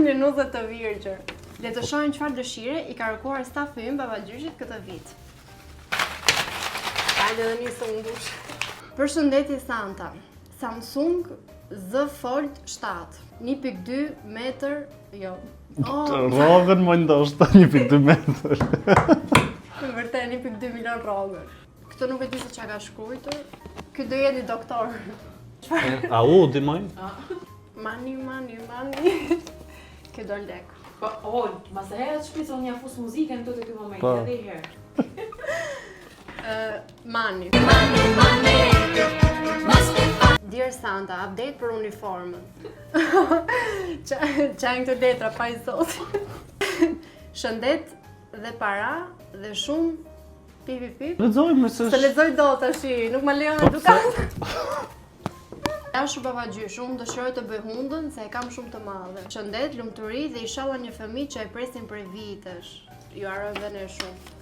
Një nuzë të virgjër. Le të shohim çfarë dëshire i ka kërkuar stafi ynë babagjyshit këtë vit. Hajde dhe nisëm ndush. Përshëndetje Santa. Samsung Z Fold 7. 1.2 metër, jo. Rogën më ndoshta 1.2 metër. Në vërtet 1.2 milion rogën. Këtë nuk e di se çka ka shkruar. Ky do jeni doktor. A u di moj? Mani. Kjo do lek. Po, mas herë të shpicon një afus muzikën të ky moment, Po. edhe herë. Mani. Dear Santa, update për uniformën. Qajnë këtë letra pa i zoti. Shëndet dhe para dhe shumë pip. Lexojmë se Se lexoj dot tash, nuk më lejon edukat. Dashu babagjysh, unë dëshiroj të bëj hundën se e kam shumë të madhe. Shëndet, lumturi dhe inshallah një fëmijë që e presim për vitesh. Ju haroj dhe ne shumë.